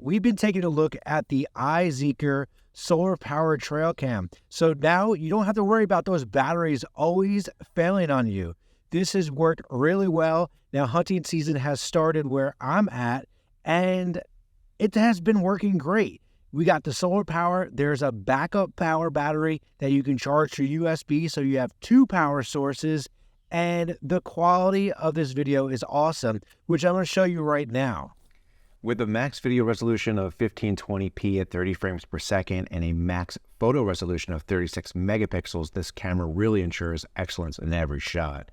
we've been taking a look at the iZEEKER solar powered trail cam. So now you don't have to worry about those batteries always failing on you. This has worked really well. Now hunting season has started where I'm at, and it has been working great. We got the solar power. There's a backup power battery that you can charge through USB, so you have two power sources, and the quality of this video is awesome, which I'm going to show you right now. With a max video resolution of 1520p at 30 frames per second and a max photo resolution of 36 megapixels, this camera really ensures excellence in every shot.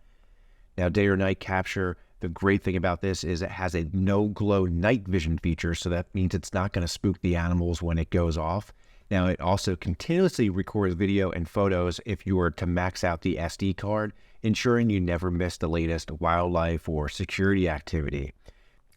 Now, day or night capture, the great thing about this is it has a no glow night vision feature, so that means it's not going to spook the animals when it goes off. Now, it also continuously records video and photos if you were to max out the SD card, ensuring you never miss the latest wildlife or security activity.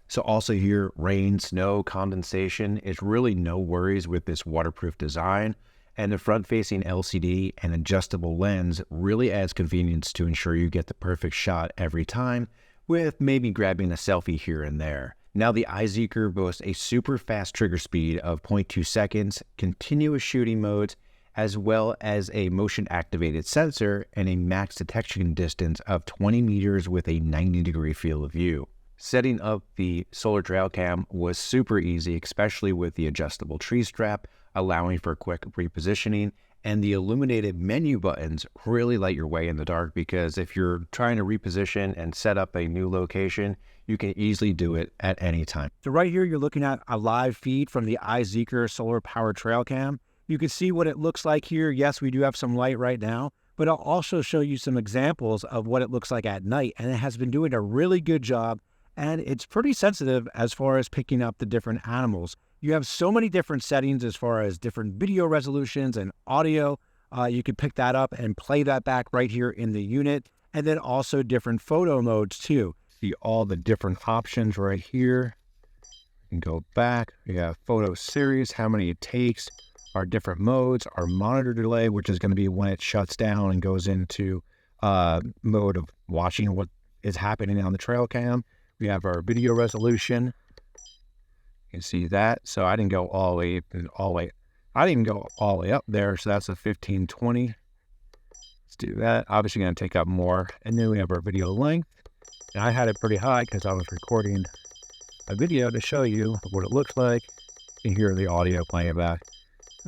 So also here, rain, snow, condensation is really no worries with this waterproof design, and the front-facing LCD and adjustable lens really adds convenience to ensure you get the perfect shot every time, with maybe grabbing a selfie here and there. Now the iZEEKER boasts a super fast trigger speed of 0.2 seconds, continuous shooting modes, as well as a motion-activated sensor and a max detection distance of 20 meters with a 90-degree field of view. Setting up the solar trail cam was super easy, especially with the adjustable tree strap, allowing for quick repositioning, and the illuminated menu buttons really light your way in the dark, because if you're trying to reposition and set up a new location, you can easily do it at any time. So right here, you're looking at a live feed from the iZEEKER solar powered trail cam. You can see what it looks like here. Yes, we do have some light right now, but I'll also show you some examples of what it looks like at night, and it has been doing a really good job. And it's pretty sensitive as far as picking up the different animals. You have so many different settings as far as different video resolutions and audio. You can pick that up and play that back right here in the unit. And then also different photo modes too. See all the different options right here. You can go back. We have photo series, how many it takes, our different modes, our monitor delay, which is going to be when it shuts down and goes into mode of watching what is happening on the trail cam. We have our video resolution. You can see that. So I didn't go all the way, I didn't even go all the way up there. So that's a 1520. Let's do that. Obviously going to take up more. And then we have our video length. And I had it pretty high because I was recording a video to show you what it looks like. You can hear the audio playing back.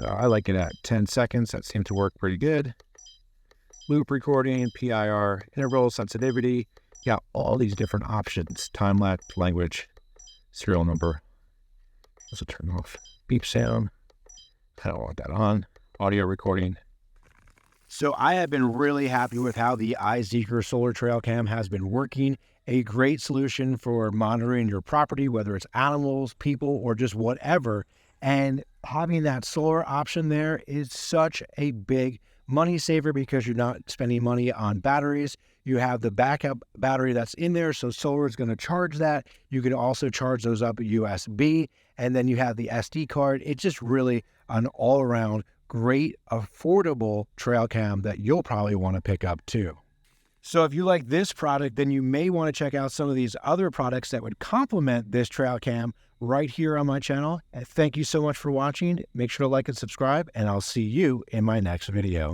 I like it at 10 seconds. That seemed to work pretty good. Loop recording, PIR, interval sensitivity. Yeah, all these different options. Time-lapse, language, serial number. Also turn off beep sound. I don't want that on. Audio recording. So I have been really happy with how the iZEEKER solar trail cam has been working. A great solution for monitoring your property, whether it's animals, people, or just whatever. And having that solar option there is such a big money saver because you're not spending money on batteries. You have the backup battery that's in there, so solar is going to charge that. You can also charge those up at USB, and then you have the SD card. It's just really an all-around great, affordable trail cam that you'll probably want to pick up too. So if you like this product, then you may want to check out some of these other products that would complement this trail cam right here on my channel. And thank you so much for watching. Make sure to like and subscribe, and I'll see you in my next video.